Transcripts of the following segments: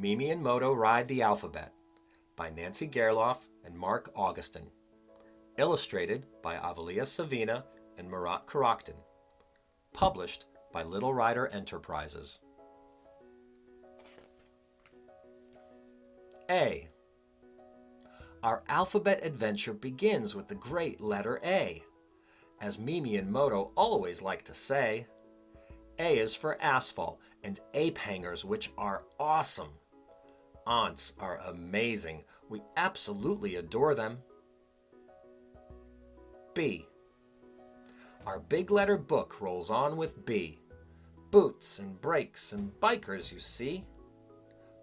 Mimi and Moto Ride the Alphabet by Nancy Gerloff and Mark Augustin. Illustrated by Avalia Savina and Murat Karaktan. Published by Little Rider Enterprises. A. Our alphabet adventure begins with the great letter A. As Mimi and Moto always like to say, A is for asphalt and ape hangers, which are awesome. Aunts are amazing. We absolutely adore them. B. Our big letter book rolls on with B. Boots and brakes and bikers, you see.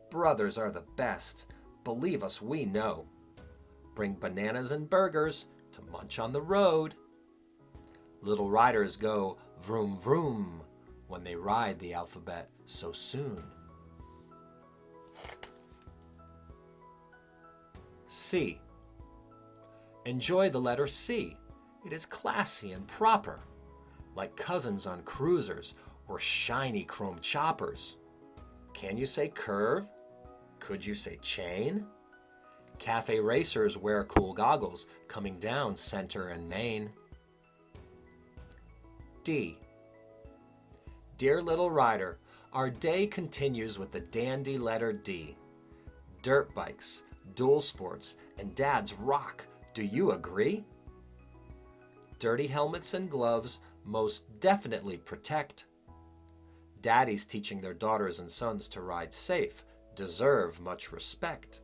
Brothers are the best. Believe us, we know. Bring bananas and burgers to munch on the road. Little riders go vroom vroom when they ride the alphabet so soon. C. Enjoy the letter C. It is classy and proper, like cousins on cruisers or shiny chrome choppers. Can you say curve? Could you say chain? Cafe racers wear cool goggles coming down Center and Main. D. Dear little rider, our day continues with the dandy letter D. Dirt bikes, dual sports, and Dad's rock. Do you agree? Dirty helmets and gloves most definitely protect. Daddies teaching their daughters and sons to ride safe deserve much respect.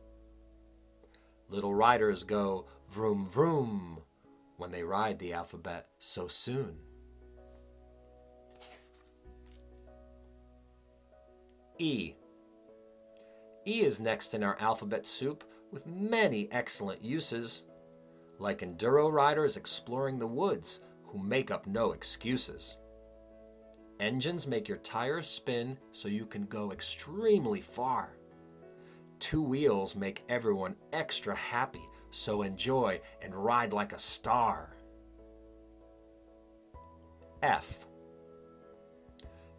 Little riders go vroom vroom when they ride the alphabet so soon. E. E is next in our alphabet soup with many excellent uses, like enduro riders exploring the woods who make up no excuses. Engines make your tires spin so you can go extremely far. Two wheels make everyone extra happy, so enjoy and ride like a star. F.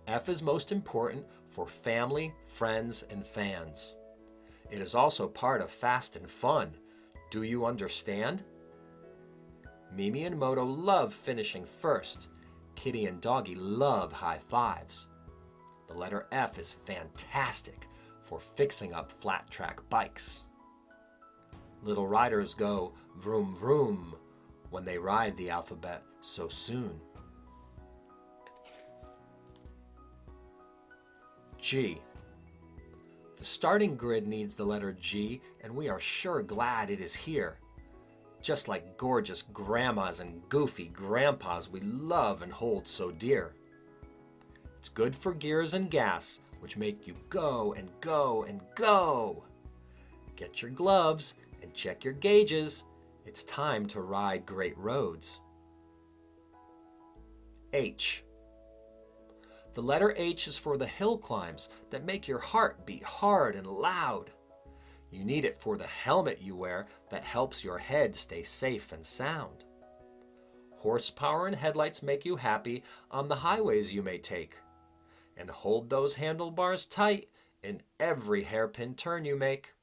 F is most important for family, friends, and fans. It is also part of fast and fun. Do you understand? Mimi and Moto love finishing first. Kitty and Doggy love high fives. The letter F is fantastic for fixing up flat track bikes. Little riders go vroom vroom when they ride the alphabet so soon. G. The starting grid needs the letter G, and we are sure glad it is here. Just like gorgeous grandmas and goofy grandpas we love and hold so dear. It's good for gears and gas, which make you go and go and go. Get your gloves and check your gauges. It's time to ride great roads. H. The letter H is for the hill climbs that make your heart beat hard and loud. You need it for the helmet you wear that helps your head stay safe and sound. Horsepower and headlights make you happy on the highways you may take. And hold those handlebars tight in every hairpin turn you make.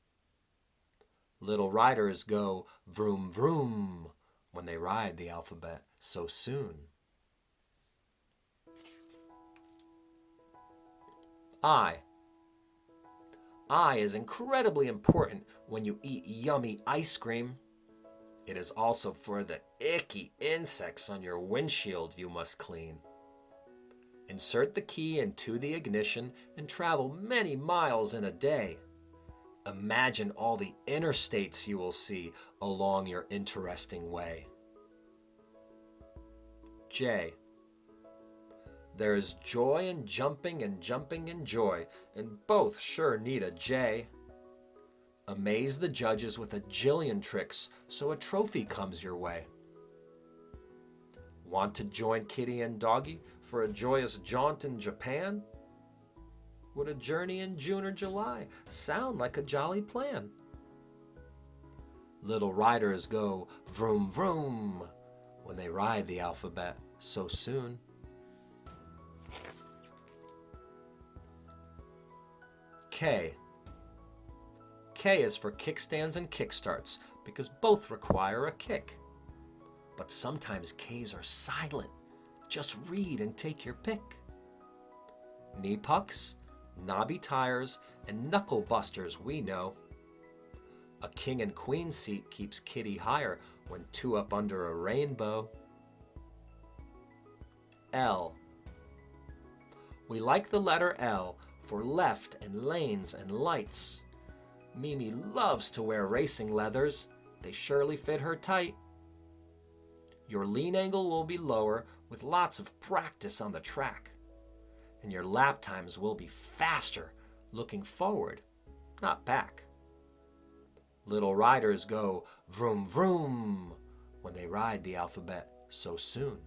Little riders go vroom vroom when they ride the alphabet so soon. I. I is incredibly important when you eat yummy ice cream. It is also for the icky insects on your windshield you must clean. Insert the key into the ignition and travel many miles in a day. Imagine all the interstates you will see along your interesting way. J. There is joy in jumping and jumping in joy, and both sure need a J. Amaze the judges with a jillion tricks so a trophy comes your way. Want to join Kitty and Doggy for a joyous jaunt in Japan? Would a journey in June or July sound like a jolly plan? Little riders go vroom vroom when they ride the alphabet so soon. K. K is for kickstands and kickstarts because both require a kick. But sometimes Ks are silent. Just read and take your pick. Knee pucks, knobby tires, and knuckle busters we know. A king and queen seat keeps Kitty higher when two up under a rainbow. L. We like the letter L for left and lanes and lights. Mimi loves to wear racing leathers. They surely fit her tight. Your lean angle will be lower with lots of practice on the track. And your lap times will be faster, looking forward, not back. Little riders go vroom vroom when they ride the alphabet so soon.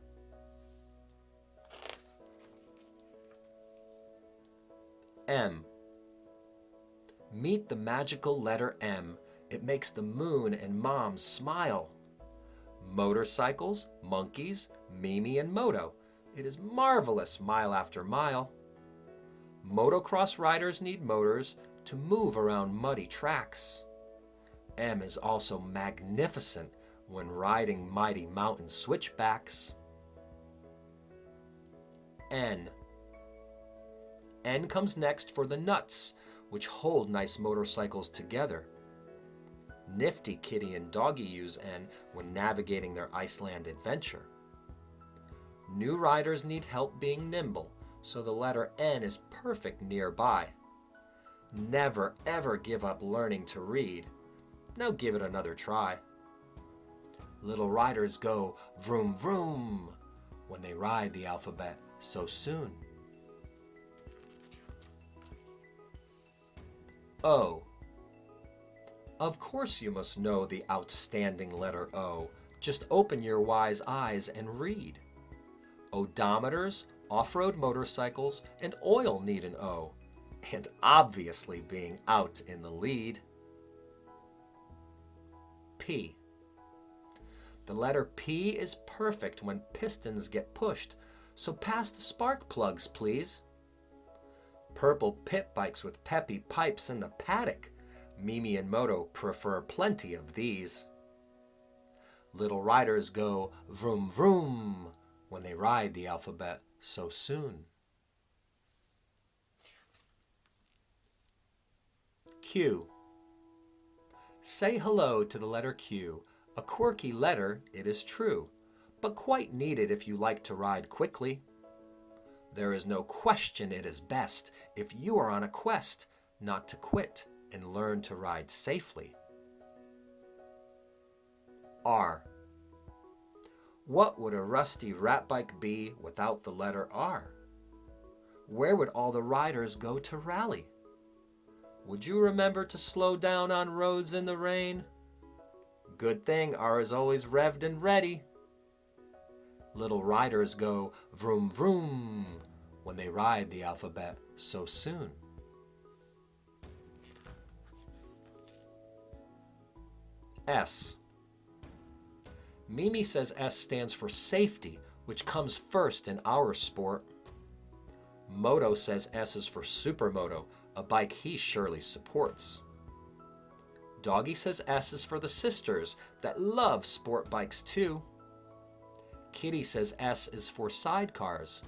M. Meet the magical letter M. It makes the moon and mom smile. Motorcycles, monkeys, Mimi and Moto. It is marvelous mile after mile. Motocross riders need motors to move around muddy tracks. M is also magnificent when riding mighty mountain switchbacks. N. N comes next for the nuts, which hold nice motorcycles together. Nifty Kitty and Doggy use N when navigating their Iceland adventure. New riders need help being nimble, so the letter N is perfect nearby. Never ever give up learning to read. Now give it another try. Little riders go vroom vroom when they ride the alphabet so soon. O. Of course you must know the outstanding letter O. Just open your wise eyes and read. Odometers, off-road motorcycles, and oil need an O. And obviously being out in the lead. P. The letter P is perfect when pistons get pushed, so pass the spark plugs, please. Purple pit bikes with peppy pipes in the paddock. Mimi and Moto prefer plenty of these. Little riders go vroom vroom when they ride the alphabet so soon. Q. Say hello to the letter Q. A quirky letter, it is true, but quite needed if you like to ride quickly. There is no question it is best if you are on a quest not to quit and learn to ride safely. R. What would a rusty rat bike be without the letter R? Where would all the riders go to rally? Would you remember to slow down on roads in the rain? Good thing R is always revved and ready. Little riders go vroom vroom when they ride the alphabet so soon. S. Mimi says S stands for safety, which comes first in our sport. Moto says S is for supermoto, a bike he surely supports. Doggy says S is for the sisters that love sport bikes too. Kitty says S is for sidecars.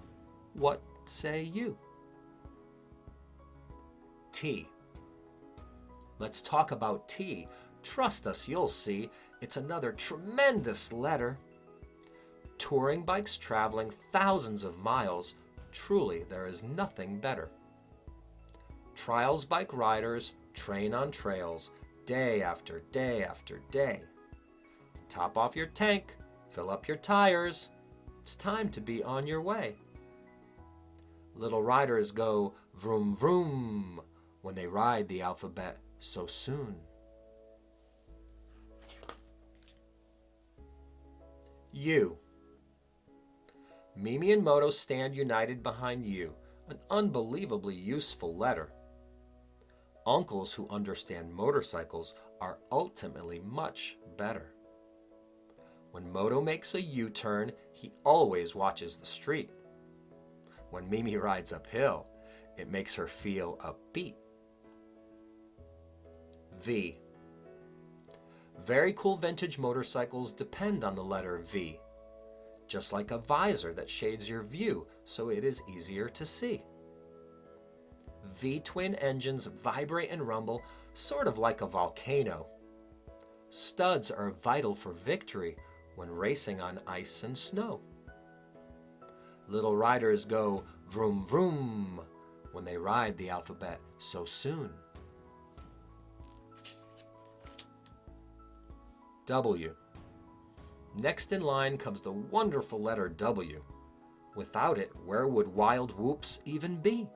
What say you? T. Let's talk about T. Trust us, you'll see. It's another tremendous letter. Touring bikes traveling thousands of miles. Truly, there is nothing better. Trials bike riders train on trails day after day after day. Top off your tank, fill up your tires. It's time to be on your way. Little riders go vroom vroom when they ride the alphabet so soon. U. Mimi and Moto stand united behind you, an unbelievably useful letter. Uncles who understand motorcycles are ultimately much better. When Moto makes a U-turn, he always watches the street. When Mimi rides uphill, it makes her feel upbeat. V. Very cool vintage motorcycles depend on the letter V, just like a visor that shades your view so it is easier to see. V-twin engines vibrate and rumble sort of like a volcano. Studs are vital for victory when racing on ice and snow. Little riders go vroom vroom when they ride the alphabet so soon. W. Next in line comes the wonderful letter W. Without it, where would Wild Whoops even be?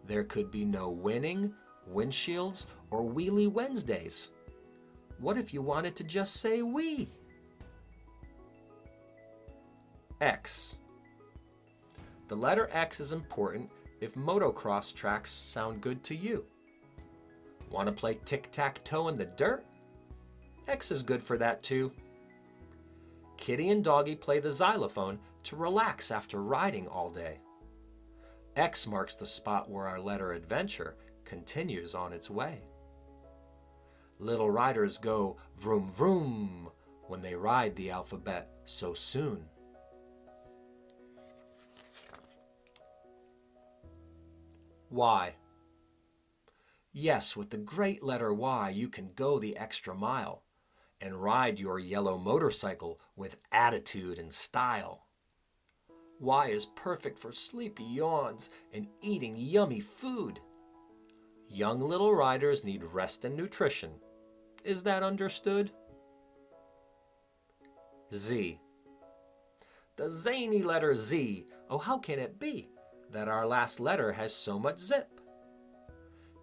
There could be no winning, windshields, or Wheelie Wednesdays. What if you wanted to just say we? X. The letter X is important if motocross tracks sound good to you. Want to play tic-tac-toe in the dirt? X is good for that too. Kitty and Doggy play the xylophone to relax after riding all day. X marks the spot where our letter adventure continues on its way. Little riders go vroom vroom when they ride the alphabet so soon. Y. Yes, with the great letter Y, you can go the extra mile and ride your yellow motorcycle with attitude and style. Y is perfect for sleepy yawns and eating yummy food. Young little riders need rest and nutrition. Is that understood? Z. The zany letter Z. Oh, how can it be that our last letter has so much zip?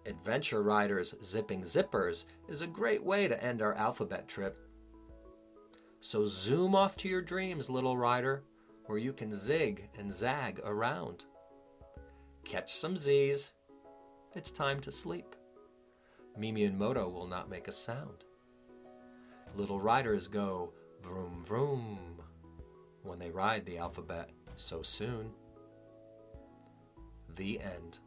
Adventure riders zipping zippers is a great way to end our alphabet trip. So zoom off to your dreams, little rider, where you can zig and zag around. Catch some Z's. It's time to sleep. Mimi and Moto will not make a sound. Little riders go vroom vroom when they ride the alphabet so soon. The end.